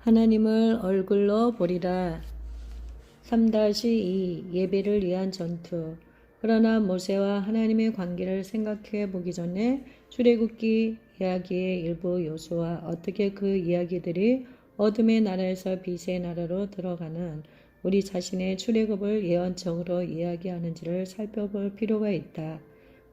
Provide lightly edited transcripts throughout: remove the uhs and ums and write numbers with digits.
하나님을 얼굴로 보리라. 3-2 예배를 위한 전투. 그러나 모세와 하나님의 관계를 생각해 보기 전에 출애굽기 이야기의 일부 요소와 어떻게 그 이야기들이 어둠의 나라에서 빛의 나라로 들어가는 우리 자신의 출애굽을 예언적으로 이야기하는지를 살펴볼 필요가 있다.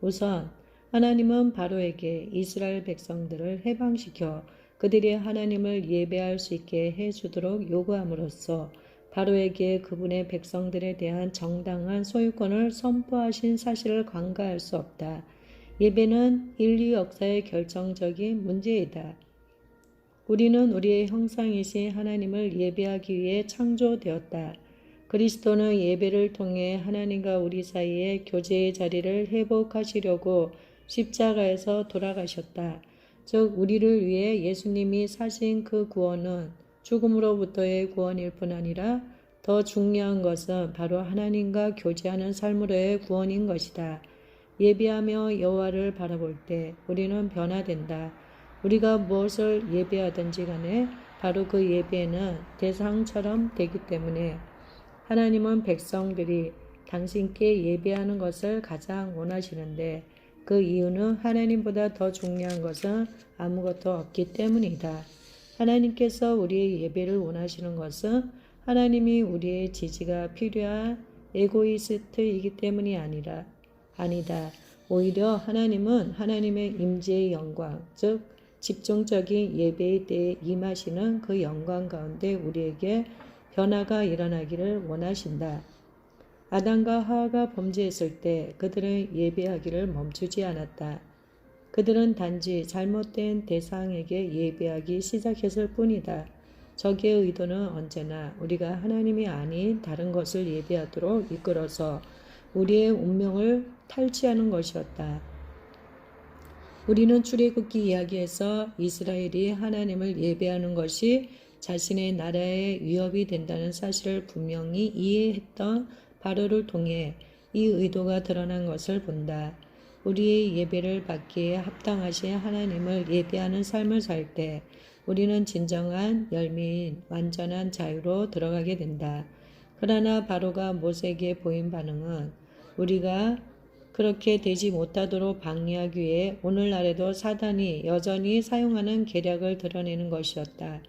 우선 하나님은 바로에게 이스라엘 백성들을 해방시켜 그들이 하나님을 예배할 수 있게 해주도록 요구함으로써 바로에게 그분의 백성들에 대한 정당한 소유권을 선포하신 사실을 간과할 수 없다. 예배는 인류 역사의 결정적인 문제이다. 우리는 우리의 형상이신 하나님을 예배하기 위해 창조되었다. 그리스도는 예배를 통해 하나님과 우리 사이의 교제의 자리를 회복하시려고 십자가에서 돌아가셨다. 즉 우리를 위해 예수님이 사신 그 구원은 죽음으로부터의 구원일 뿐 아니라 더 중요한 것은 바로 하나님과 교제하는 삶으로의 구원인 것이다. 예배하며 여호와를 바라볼 때 우리는 변화된다. 우리가 무엇을 예배하든지 간에 바로 그 예배는 대상처럼 되기 때문에 하나님은 백성들이 당신께 예배하는 것을 가장 원하시는데 그 이유는 하나님보다 더 중요한 것은 아무것도 없기 때문이다. 하나님께서 우리의 예배를 원하시는 것은 하나님이 우리의 지지가 필요한 에고이스트이기 때문이 아니다. 오히려 하나님은 하나님의 임재의 영광, 즉 집중적인 예배에 대해 임하시는 그 영광 가운데 우리에게 변화가 일어나기를 원하신다. 아담과 하와가 범죄했을 때 그들은 예배하기를 멈추지 않았다. 그들은 단지 잘못된 대상에게 예배하기 시작했을 뿐이다. 적의 의도는 언제나 우리가 하나님이 아닌 다른 것을 예배하도록 이끌어서 우리의 운명을 탈취하는 것이었다. 우리는 출애굽기 이야기에서 이스라엘이 하나님을 예배하는 것이 자신의 나라에 위협이 된다는 사실을 분명히 이해했던 바로를 통해 이 의도가 드러난 것을 본다. 우리의 예배를 받기에 합당하신 하나님을 예배하는 삶을 살 때 우리는 진정한 열매인 완전한 자유로 들어가게 된다. 그러나 바로가 모세에게 보인 반응은 우리가 그렇게 되지 못하도록 방해하기 위해 오늘날에도 사단이 여전히 사용하는 계략을 드러내는 것이었다.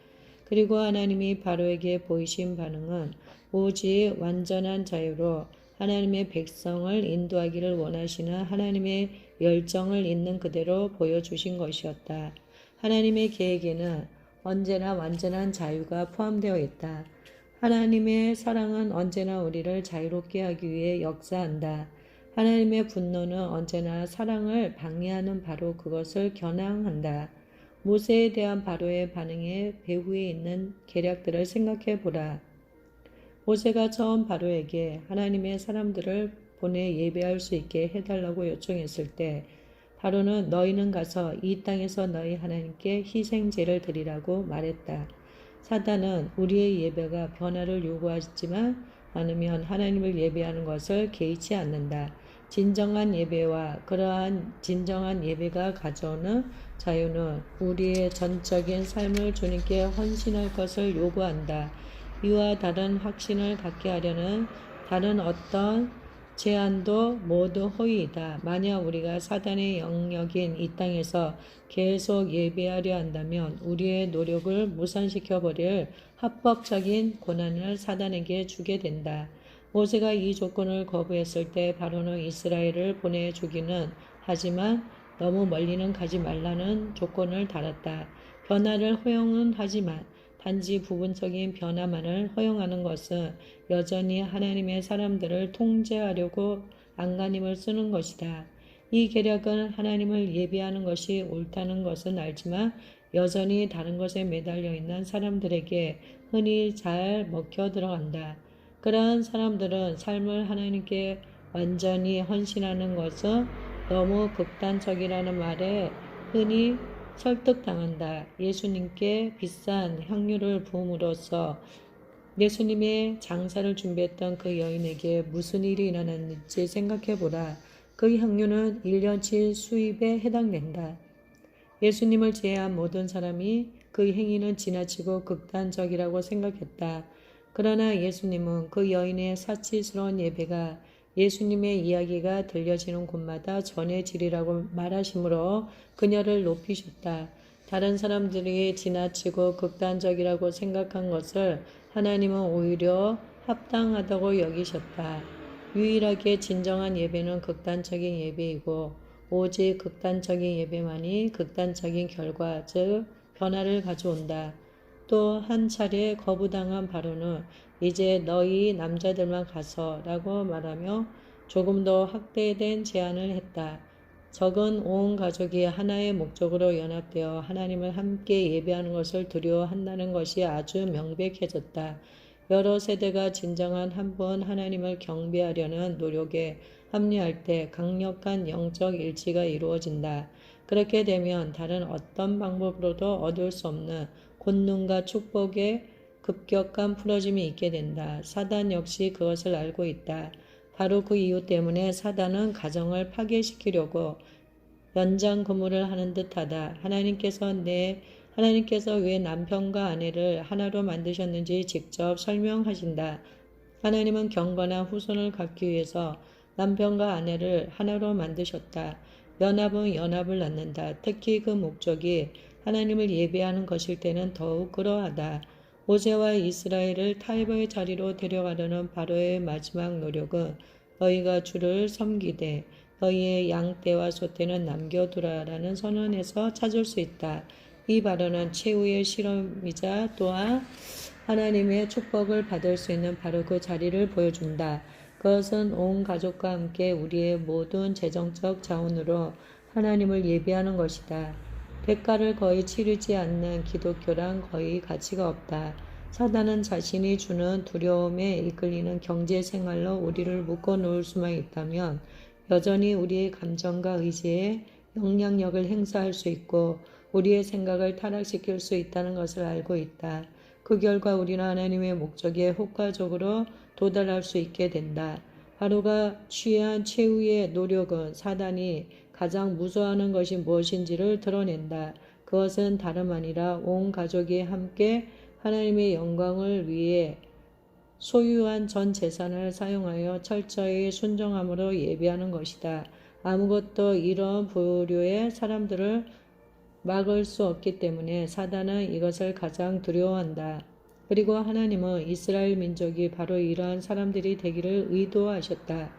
그리고 하나님이 바로에게 보이신 반응은 오직 완전한 자유로 하나님의 백성을 인도하기를 원하시는 하나님의 열정을 있는 그대로 보여주신 것이었다. 하나님의 계획에는 언제나 완전한 자유가 포함되어 있다. 하나님의 사랑은 언제나 우리를 자유롭게 하기 위해 역사한다. 하나님의 분노는 언제나 사랑을 방해하는 바로 그것을 겨냥한다. 모세에 대한 바로의 반응의 배후에 있는 계략들을 생각해 보라. 모세가 처음 바로에게 하나님의 사람들을 보내 예배할 수 있게 해달라고 요청했을 때 바로는 너희는 가서 이 땅에서 너희 하나님께 희생제를 드리라고 말했다. 사단은 우리의 예배가 변화를 요구하지만 않으면 하나님을 예배하는 것을 개의치 않는다. 진정한 예배와 그러한 진정한 예배가 가져오는 자유는 우리의 전적인 삶을 주님께 헌신할 것을 요구한다. 이와 다른 확신을 갖게 하려는 다른 어떤 제한도 모두 허위이다. 만약 우리가 사단의 영역인 이 땅에서 계속 예배하려 한다면 우리의 노력을 무산시켜버릴 합법적인 권한을 사단에게 주게 된다. 모세가 이 조건을 거부했을 때 바로는 이스라엘을 보내주기는 하지만 너무 멀리는 가지 말라는 조건을 달았다. 변화를 허용은 하지만 단지 부분적인 변화만을 허용하는 것은 여전히 하나님의 사람들을 통제하려고 안간힘을 쓰는 것이다. 이 계략은 하나님을 예배하는 것이 옳다는 것은 알지만 여전히 다른 것에 매달려 있는 사람들에게 흔히 잘 먹혀 들어간다. 그러한 사람들은 삶을 하나님께 완전히 헌신하는 것은 너무 극단적이라는 말에 흔히 설득당한다. 예수님께 비싼 향유를 부음으로써 예수님의 장사를 준비했던 그 여인에게 무슨 일이 일어났는지 생각해보라. 그 향유는 1년치 수입에 해당된다. 예수님을 제외한 모든 사람이 그 행위는 지나치고 극단적이라고 생각했다. 그러나 예수님은 그 여인의 사치스러운 예배가 예수님의 이야기가 들려지는 곳마다 전해지리라고 말하시므로 그녀를 높이셨다. 다른 사람들이 지나치고 극단적이라고 생각한 것을 하나님은 오히려 합당하다고 여기셨다. 유일하게 진정한 예배는 극단적인 예배이고 오직 극단적인 예배만이 극단적인 결과, 즉 변화를 가져온다. 또 한 차례 거부당한 바로는 이제 너희 남자들만 가서 라고 말하며 조금 더 확대된 제안을 했다. 적은 온 가족이 하나의 목적으로 연합되어 하나님을 함께 예배하는 것을 두려워한다는 것이 아주 명백해졌다. 여러 세대가 진정한 한 분 하나님을 경배하려는 노력에 합리할 때 강력한 영적 일치가 이루어진다. 그렇게 되면 다른 어떤 방법으로도 얻을 수 없는 권능과 축복의 급격한 풀어짐이 있게 된다. 사단 역시 그것을 알고 있다. 바로 그 이유 때문에 사단은 가정을 파괴시키려고 연장 근무를 하는 듯하다. 하나님께서 왜 남편과 아내를 하나로 만드셨는지 직접 설명하신다. 하나님은 경건한 후손을 갖기 위해서 남편과 아내를 하나로 만드셨다. 연합은 연합을 낳는다. 특히 그 목적이 하나님을 예배하는 것일 때는 더욱 그러하다. 모세와 이스라엘을 타협의 자리로 데려가려는 바로의 마지막 노력은 너희가 주를 섬기되 너희의 양떼와 소떼는 남겨두라라는 선언에서 찾을 수 있다. 이 발언은 최후의 실험이자 또한 하나님의 축복을 받을 수 있는 바로 그 자리를 보여준다. 그것은 온 가족과 함께 우리의 모든 재정적 자원으로 하나님을 예배하는 것이다. 대가를 거의 치르지 않는 기독교란 거의 가치가 없다. 사단은 자신이 주는 두려움에 이끌리는 경제생활로 우리를 묶어놓을 수만 있다면 여전히 우리의 감정과 의지에 영향력을 행사할 수 있고 우리의 생각을 타락시킬 수 있다는 것을 알고 있다. 그 결과 우리는 하나님의 목적에 효과적으로 도달할 수 있게 된다. 바로가 취한 최후의 노력은 사단이 가장 무서워하는 것이 무엇인지를 드러낸다. 그것은 다름 아니라 온 가족이 함께 하나님의 영광을 위해 소유한 전 재산을 사용하여 철저히 순종함으로 예배하는 것이다. 아무것도 이런 부류의 사람들을 막을 수 없기 때문에 사단은 이것을 가장 두려워한다. 그리고 하나님은 이스라엘 민족이 바로 이러한 사람들이 되기를 의도하셨다.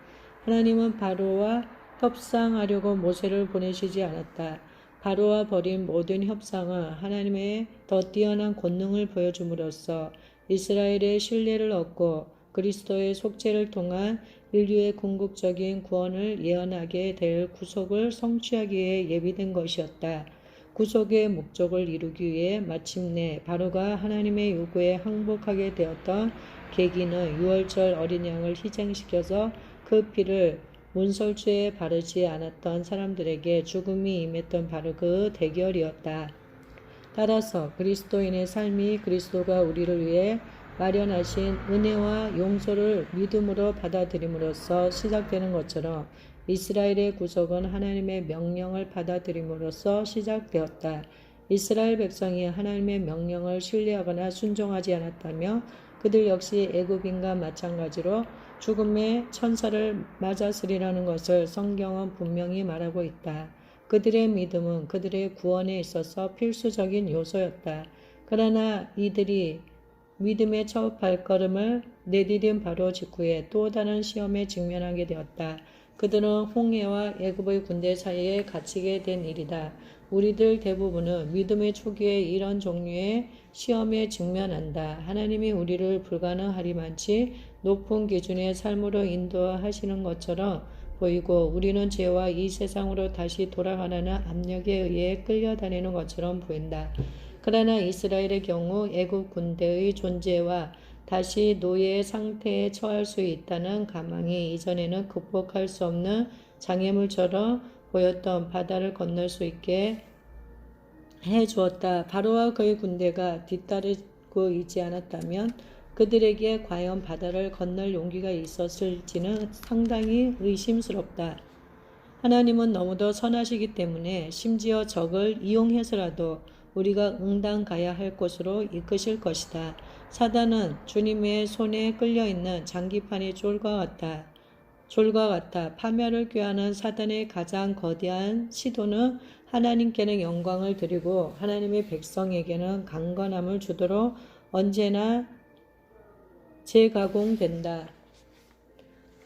하나님은 바로와 협상하려고 모세를 보내시지 않았다. 바로와 벌인 모든 협상은 하나님의 더 뛰어난 권능을 보여줌으로써 이스라엘의 신뢰를 얻고 그리스도의 속죄를 통한 인류의 궁극적인 구원을 예언하게 될 구속을 성취하기 위해 예비된 것이었다. 구속의 목적을 이루기 위해 마침내 바로가 하나님의 요구에 항복하게 되었던 계기는 유월절 어린 양을 희생시켜서 그 피를 문설주에 바르지 않았던 사람들에게 죽음이 임했던 바로 그 대결이었다. 따라서 그리스도인의 삶이 그리스도가 우리를 위해 마련하신 은혜와 용서를 믿음으로 받아들임으로써 시작되는 것처럼 이스라엘의 구속은 하나님의 명령을 받아들임으로써 시작되었다. 이스라엘 백성이 하나님의 명령을 신뢰하거나 순종하지 않았다며 그들 역시 애굽인과 마찬가지로 죽음의 천사를 맞았으리라는 것을 성경은 분명히 말하고 있다. 그들의 믿음은 그들의 구원에 있어서 필수적인 요소였다. 그러나 이들이 믿음의 첫 발걸음을 내디딘 바로 직후에 또 다른 시험에 직면하게 되었다. 그들은 홍해와 애굽의 군대 사이에 갇히게 된 일이다. 우리들 대부분은 믿음의 초기에 이런 종류의 시험에 직면한다. 하나님이 우리를 불가능하리만치 높은 기준의 삶으로 인도하시는 것처럼 보이고 우리는 죄와 이 세상으로 다시 돌아가라는 압력에 의해 끌려다니는 것처럼 보인다. 그러나 이스라엘의 경우 애굽 군대의 존재와 다시 노예 상태에 처할 수 있다는 가망이 이전에는 극복할 수 없는 장애물처럼 보였던 바다를 건널 수 있게 해주었다. 바로와 그의 군대가 뒤따르고 있지 않았다면 그들에게 과연 바다를 건널 용기가 있었을지는 상당히 의심스럽다. 하나님은 너무도 선하시기 때문에 심지어 적을 이용해서라도 우리가 응당 가야 할 곳으로 이끄실 것이다. 사단은 주님의 손에 끌려있는 장기판의 졸과 같아 파멸을 꾀하는 사단의 가장 거대한 시도는 하나님께는 영광을 드리고 하나님의 백성에게는 강건함을 주도록 언제나 재가공된다.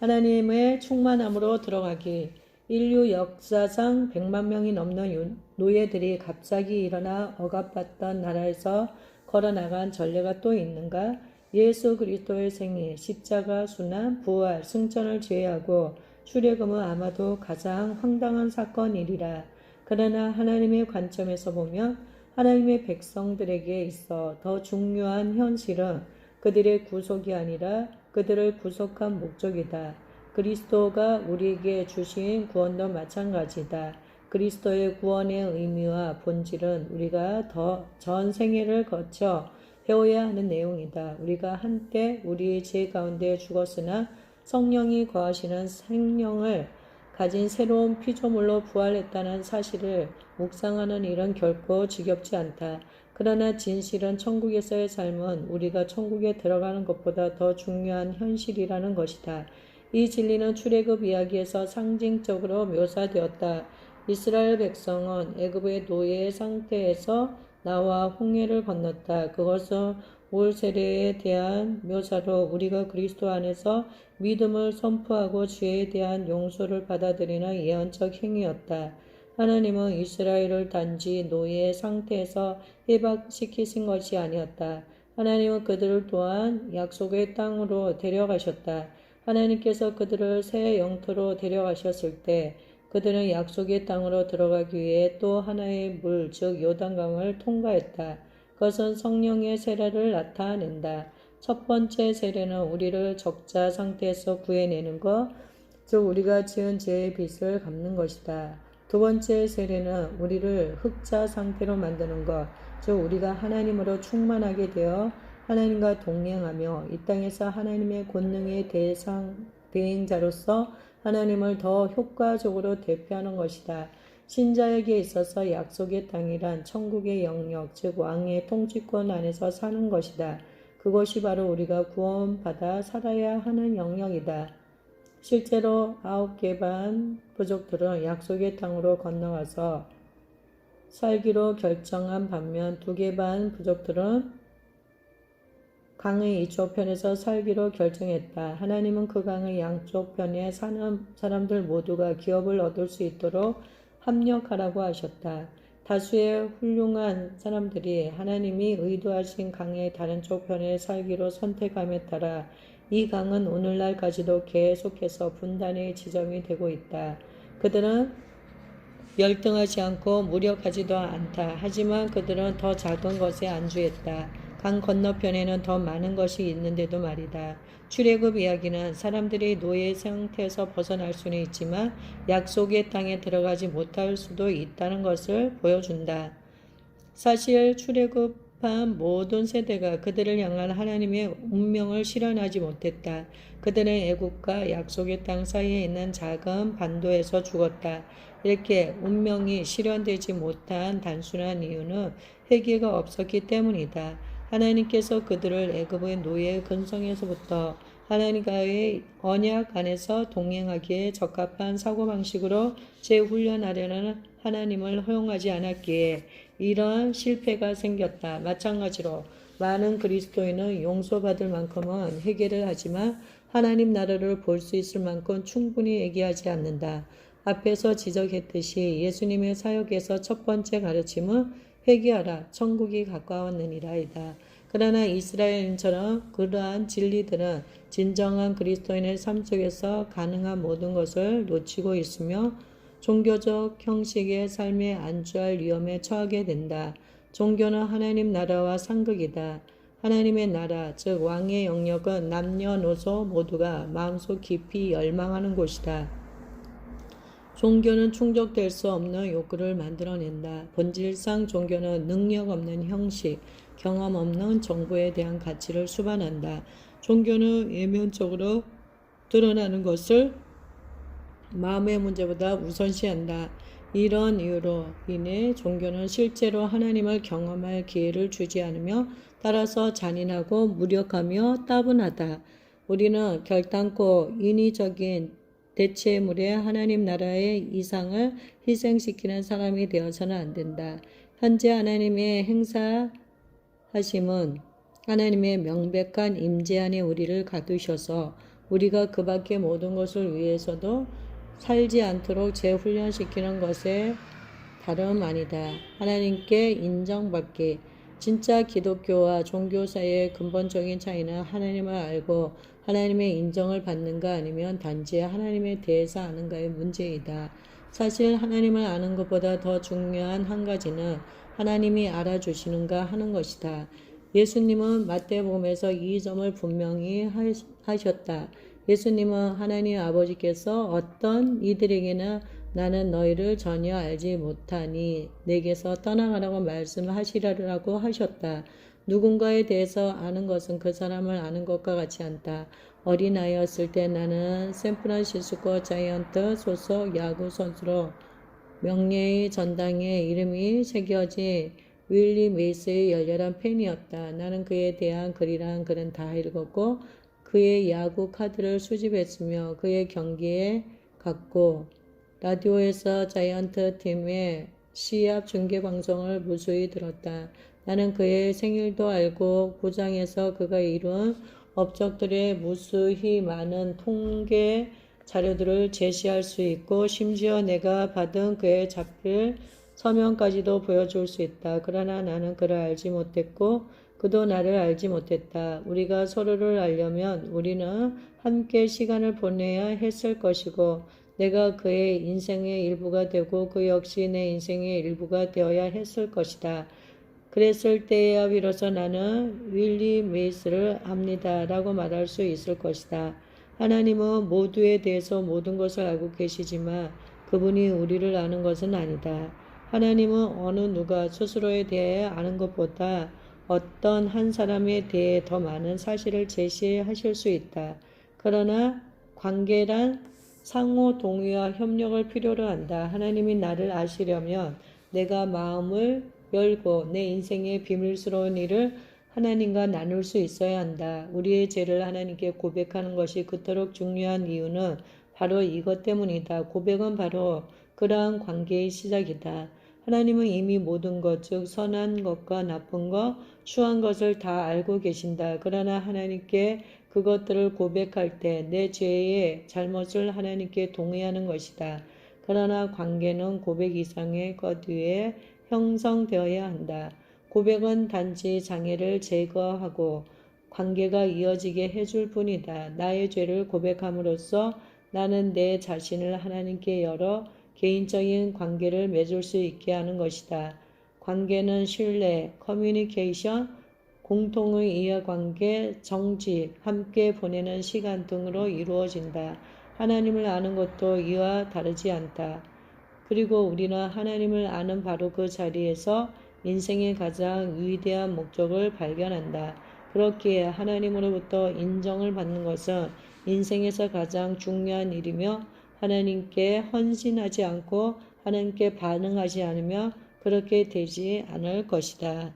하나님의 충만함으로 들어가기. 인류 역사상 100만 명이 넘는 노예들이 갑자기 일어나 억압받던 나라에서 걸어나간 전례가 또 있는가? 예수 그리스도의 생애, 십자가, 순환, 부활, 승천을 제외하고 출애굽은 아마도 가장 황당한 사건이리라. 그러나 하나님의 관점에서 보면 하나님의 백성들에게 있어 더 중요한 현실은 그들의 구속이 아니라 그들을 구속한 목적이다. 그리스도가 우리에게 주신 구원도 마찬가지다. 그리스도의 구원의 의미와 본질은 우리가 더 전 생애를 거쳐 배워야 하는 내용이다. 우리가 한때 우리의 죄 가운데 죽었으나 성령이 거하시는 생명을 가진 새로운 피조물로 부활했다는 사실을 묵상하는 일은 결코 지겹지 않다. 그러나 진실은 천국에서의 삶은 우리가 천국에 들어가는 것보다 더 중요한 현실이라는 것이다. 이 진리는 출애굽 이야기에서 상징적으로 묘사되었다. 이스라엘 백성은 애굽의 노예 상태에서 나와 홍해를 건넜다. 그것은 올 세례에 대한 묘사로 우리가 그리스도 안에서 믿음을 선포하고 죄에 대한 용서를 받아들이는 예언적 행위였다. 하나님은 이스라엘을 단지 노예 상태에서 해방시키신 것이 아니었다. 하나님은 그들을 또한 약속의 땅으로 데려가셨다. 하나님께서 그들을 새 영토로 데려가셨을 때 그들은 약속의 땅으로 들어가기 위해 또 하나의 물, 즉 요단강을 통과했다. 그것은 성령의 세례를 나타낸다. 첫 번째 세례는 우리를 적자 상태에서 구해내는 것, 즉 우리가 지은 죄의 빚을 갚는 것이다. 두 번째 세례는 우리를 흑자 상태로 만드는 것, 즉 우리가 하나님으로 충만하게 되어 하나님과 동행하며 이 땅에서 하나님의 권능의 대행자로서 하나님을 더 효과적으로 대표하는 것이다. 신자에게 있어서 약속의 땅이란 천국의 영역, 즉 왕의 통치권 안에서 사는 것이다. 그것이 바로 우리가 구원받아 살아야 하는 영역이다. 실제로 9개 반 부족들은 약속의 땅으로 건너가서 살기로 결정한 반면 2개 반 부족들은 강의 이쪽 편에서 살기로 결정했다. 하나님은 그 강의 양쪽 편에 사는 사람들 모두가 기업을 얻을 수 있도록 합력하라고 하셨다. 다수의 훌륭한 사람들이 하나님이 의도하신 강의 다른 쪽 편에 살기로 선택함에 따라 이 강은 오늘날까지도 계속해서 분단의 지점이 되고 있다. 그들은 열등하지 않고 무력하지도 않다. 하지만 그들은 더 작은 것에 안주했다. 강 건너편에는 더 많은 것이 있는데도 말이다. 출애굽 이야기는 사람들이 노예 상태에서 벗어날 수는 있지만 약속의 땅에 들어가지 못할 수도 있다는 것을 보여준다. 사실 출애굽한 모든 세대가 그들을 향한 하나님의 운명을 실현하지 못했다. 그들은 애굽과 약속의 땅 사이에 있는 작은 반도에서 죽었다. 이렇게 운명이 실현되지 못한 단순한 이유는 회개가 없었기 때문이다. 하나님께서 그들을 애굽의 노예 근성에서부터 하나님과의 언약 안에서 동행하기에 적합한 사고방식으로 재훈련하려는 하나님을 허용하지 않았기에 이러한 실패가 생겼다. 마찬가지로 많은 그리스도인은 용서받을 만큼은 회개를 하지만 하나님 나라를 볼 수 있을 만큼 충분히 얘기하지 않는다. 앞에서 지적했듯이 예수님의 사역에서 첫 번째 가르침은 회개하라, 천국이 가까웠느니라이다. 그러나 이스라엘인처럼 그러한 진리들은 진정한 그리스도인의 삶 속에서 가능한 모든 것을 놓치고 있으며 종교적 형식의 삶에 안주할 위험에 처하게 된다. 종교는 하나님 나라와 상극이다. 하나님의 나라, 즉 왕의 영역은 남녀노소 모두가 마음속 깊이 열망하는 곳이다. 종교는 충족될 수 없는 욕구를 만들어낸다. 본질상 종교는 능력 없는 형식, 경험 없는 정보에 대한 가치를 수반한다. 종교는 외면적으로 드러나는 것을 마음의 문제보다 우선시한다. 이런 이유로 인해 종교는 실제로 하나님을 경험할 기회를 주지 않으며 따라서 잔인하고 무력하며 따분하다. 우리는 결단코 인위적인 대체물에 하나님 나라의 이상을 희생시키는 사람이 되어서는 안 된다. 현재 하나님의 행사하심은 하나님의 명백한 임재 안에 우리를 가두셔서 우리가 그 밖의 모든 것을 위해서도 살지 않도록 재훈련시키는 것에 다름 아니다. 하나님께 인정받기. 진짜 기독교와 종교 사이의 근본적인 차이는 하나님을 알고 하나님의 인정을 받는가 아니면 단지 하나님에 대해서 아는가의 문제이다. 사실 하나님을 아는 것보다 더 중요한 한 가지는 하나님이 알아주시는가 하는 것이다. 예수님은 마태복음에서 이 점을 분명히 하셨다. 예수님은 하나님 아버지께서 어떤 이들에게는 나는 너희를 전혀 알지 못하니 내게서 떠나가라고 말씀하시라고 하셨다. 누군가에 대해서 아는 것은 그 사람을 아는 것과 같지 않다. 어린아이였을 때 나는 샌프란시스코 자이언트 소속 야구 선수로 명예의 전당에 이름이 새겨진 윌리 메이스의 열렬한 팬이었다. 나는 그에 대한 글이란 글은 다 읽었고 그의 야구 카드를 수집했으며 그의 경기에 갔고 라디오에서 자이언트 팀의 시합 중계 방송을 무수히 들었다. 나는 그의 생일도 알고 구장에서 그가 이룬 업적들의 무수히 많은 통계 자료들을 제시할 수 있고 심지어 내가 받은 그의 자필 서명까지도 보여줄 수 있다. 그러나 나는 그를 알지 못했고 그도 나를 알지 못했다. 우리가 서로를 알려면 우리는 함께 시간을 보내야 했을 것이고 내가 그의 인생의 일부가 되고 그 역시 내 인생의 일부가 되어야 했을 것이다. 그랬을 때야 비로소 나는 윌리 메이스를 압니다 라고 말할 수 있을 것이다. 하나님은 모두에 대해서 모든 것을 알고 계시지만 그분이 우리를 아는 것은 아니다. 하나님은 어느 누가 스스로에 대해 아는 것보다 어떤 한 사람에 대해 더 많은 사실을 제시하실 수 있다. 그러나 관계란 상호 동의와 협력을 필요로 한다. 하나님이 나를 아시려면 내가 마음을 열고 내 인생의 비밀스러운 일을 하나님과 나눌 수 있어야 한다. 우리의 죄를 하나님께 고백하는 것이 그토록 중요한 이유는 바로 이것 때문이다. 고백은 바로 그러한 관계의 시작이다. 하나님은 이미 모든 것, 즉 선한 것과 나쁜 것, 추한 것을 다 알고 계신다. 그러나 하나님께 그것들을 고백할 때 내 죄의 잘못을 하나님께 동의하는 것이다. 그러나 관계는 고백 이상의 것 위에 형성되어야 한다. 고백은 단지 장애를 제거하고 관계가 이어지게 해줄 뿐이다. 나의 죄를 고백함으로써 나는 내 자신을 하나님께 열어 개인적인 관계를 맺을 수 있게 하는 것이다. 관계는 신뢰, 커뮤니케이션, 공통의 이해관계, 정직, 함께 보내는 시간 등으로 이루어진다. 하나님을 아는 것도 이와 다르지 않다. 그리고 우리는 하나님을 아는 바로 그 자리에서 인생의 가장 위대한 목적을 발견한다. 그렇기에 하나님으로부터 인정을 받는 것은 인생에서 가장 중요한 일이며 하나님께 헌신하지 않고 하나님께 반응하지 않으며 그렇게 되지 않을 것이다.